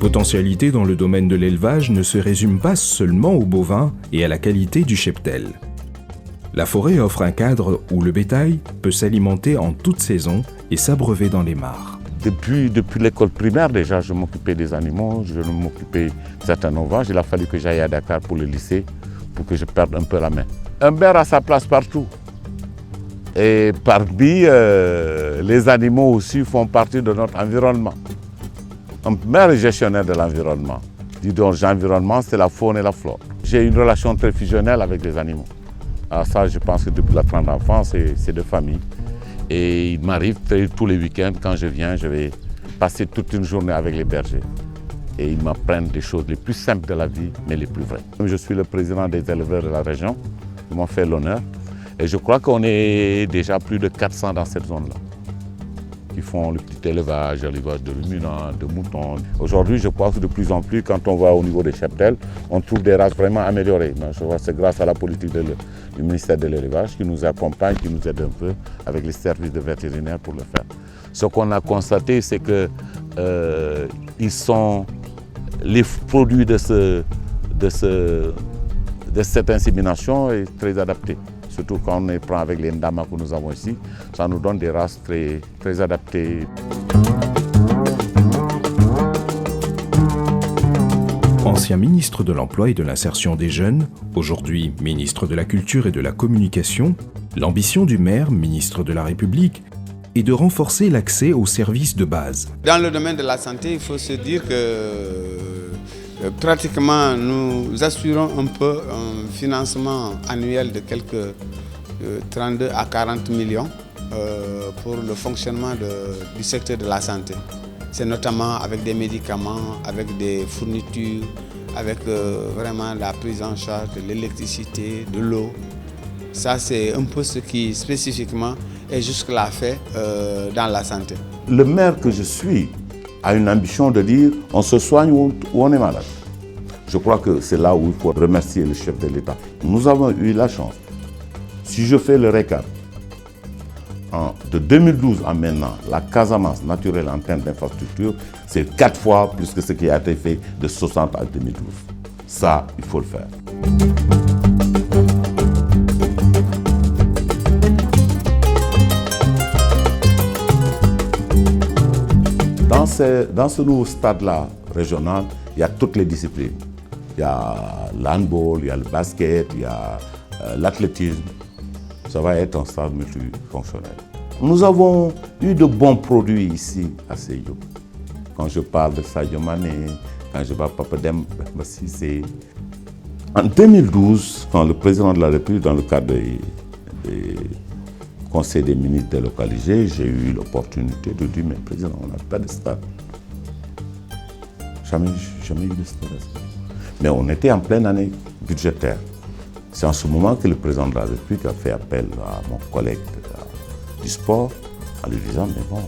potentialités dans le domaine de l'élevage ne se résument pas seulement aux bovins et à la qualité du cheptel. La forêt offre un cadre où le bétail peut s'alimenter en toute saison et s'abreuver dans les mares. Depuis l'école primaire déjà, je m'occupais des animaux, je m'occupais de certains ovages. Il a fallu que j'aille à Dakar pour le lycée, pour que je perde un peu la main. Un maire a sa place partout. Et parmi les animaux aussi font partie de notre environnement. Un maire est gestionnaire de l'environnement. Dis donc, l'environnement, c'est la faune et la flore. J'ai une relation très fusionnelle avec les animaux. Alors ça, je pense que depuis la grande enfance, c'est de famille. Et il m'arrive tous les week-ends, quand je viens, je vais passer toute une journée avec les bergers. Et ils m'apprennent des choses les plus simples de la vie, mais les plus vraies. Je suis le président des éleveurs de la région. Ils m'ont fait l'honneur. Et je crois qu'on est déjà plus de 400 dans cette zone-là, qui font le petit élevage de ruminants, de moutons. Aujourd'hui, je crois que de plus en plus, quand on va au niveau des cheptels, on trouve des races vraiment améliorées. Je vois que c'est grâce à la politique du ministère de l'élevage qui nous accompagne, qui nous aide un peu avec les services de vétérinaires pour le faire. Ce qu'on a constaté, c'est que les produits de cette insémination est très adaptés. Surtout quand on les prend avec les Ndama que nous avons ici, ça nous donne des races très, très adaptées. Ancien ministre de l'Emploi et de l'Insertion des Jeunes, aujourd'hui ministre de la Culture et de la Communication, l'ambition du maire, ministre de la République, est de renforcer l'accès aux services de base. Dans le domaine de la santé, il faut se dire que pratiquement nous assurons un peu un financement annuel de quelques 32 à 40 millions pour le fonctionnement du secteur de la santé. C'est notamment avec des médicaments, avec des fournitures, avec vraiment la prise en charge de l'électricité, de l'eau. Ça, c'est un peu ce qui spécifiquement est jusque-là fait dans la santé. Le maire que je suis a une ambition de dire on se soigne ou on est malade. Je crois que c'est là où il faut remercier le chef de l'État. Nous avons eu la chance. Si je fais le récap, de 2012 à maintenant, la Casamance naturelle en termes d'infrastructure, c'est 4 fois plus que ce qui a été fait de 60 à 2012. Ça, il faut le faire. Dans ce nouveau stade-là, régional, il y a toutes les disciplines. Il y a l'handball, il y a le basket, il y a l'athlétisme. Ça va être un stade multifonctionnel. Nous avons eu de bons produits ici à Sédhiou. Quand je parle de Sadio Mané, quand je parle de Papa Demba Cissé. En 2012, quand le président de la République, dans le cadre des conseils des ministres délocalisés, j'ai eu l'opportunité de dire, mais président, on n'a pas de stade. Jamais eu de stade. Mais on était en pleine année budgétaire. C'est en ce moment que le président de la République a fait appel à mon collègue du sport en lui disant, mais bon,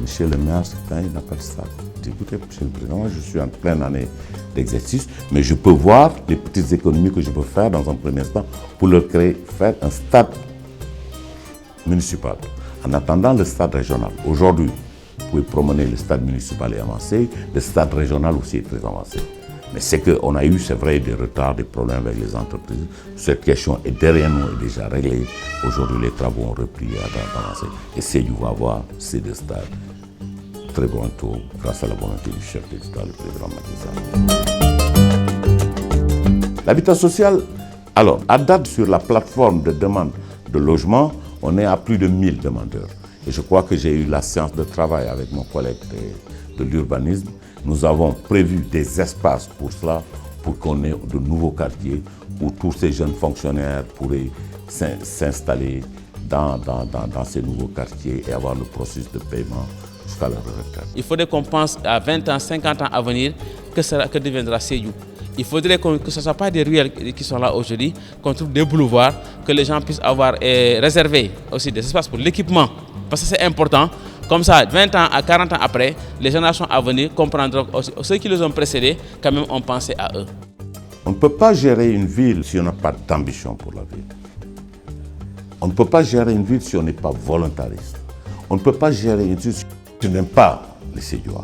monsieur le maire, il n'a pas de stade. Je dis, écoutez, monsieur le président, moi, je suis en pleine année d'exercice, mais je peux voir les petites économies que je peux faire dans un premier instant pour leur faire un stade municipal. En attendant le stade régional, aujourd'hui, vous pouvez promener le stade municipal et avancé, le stade régional aussi est très avancé. Mais c'est qu'on a eu, c'est vrai, des retards, des problèmes avec les entreprises. Cette question est derrière nous, est déjà réglée. Aujourd'hui, les travaux ont repris à avancer. Et Sédhiou va avoir ces deux stades très bientôt, grâce à la volonté du chef de l'État, le président Macky Sall. L'habitat social, alors, à date sur la plateforme de demande de logement, on est à plus de 1000 demandeurs. Et je crois que j'ai eu la séance de travail avec mon collègue de l'urbanisme. Nous avons prévu des espaces pour cela, pour qu'on ait de nouveaux quartiers où tous ces jeunes fonctionnaires pourraient s'installer dans ces nouveaux quartiers et avoir le processus de paiement jusqu'à la retraite. Il faudrait qu'on pense à 20 ans, 50 ans à venir, que deviendra Sédhiou. Il faudrait que ce ne soit pas des ruelles qui sont là aujourd'hui, qu'on trouve des boulevards, que les gens puissent avoir réservé aussi des espaces pour l'équipement. Parce que c'est important. Comme ça, 20 ans à 40 ans après, les générations à venir comprendront aussi, ceux qui les ont précédés, quand même, ont pensé à eux. On ne peut pas gérer une ville si on n'a pas d'ambition pour la ville. On ne peut pas gérer une ville si on n'est pas volontariste. On ne peut pas gérer une ville si on n'aime pas les Sédhiouas.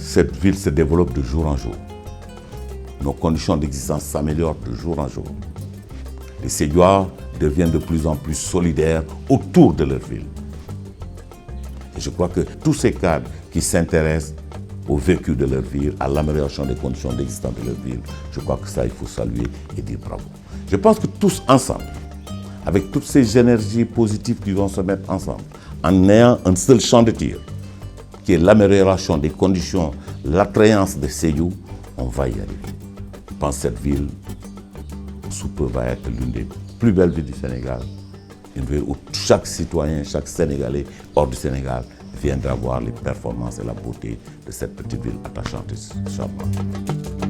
cette ville se développe de jour en jour. Nos conditions d'existence s'améliorent de jour en jour. Les Sédhiouas deviennent de plus en plus solidaires autour de leur ville. Et je crois que tous ces cadres qui s'intéressent au vécu de leur ville, à l'amélioration des conditions d'existence de leur ville, je crois que ça, il faut saluer et dire bravo. Je pense que tous ensemble, avec toutes ces énergies positives qui vont se mettre ensemble, en ayant un seul champ de tir, qui est l'amélioration des conditions, l'attrayance de Sédhiou, on va y arriver. Je pense que cette ville, sous peu, va être l'une des plus belles villes du Sénégal. Une ville où chaque citoyen, chaque Sénégalais hors du Sénégal viendra voir les performances et la beauté de cette petite ville attachante et charmante.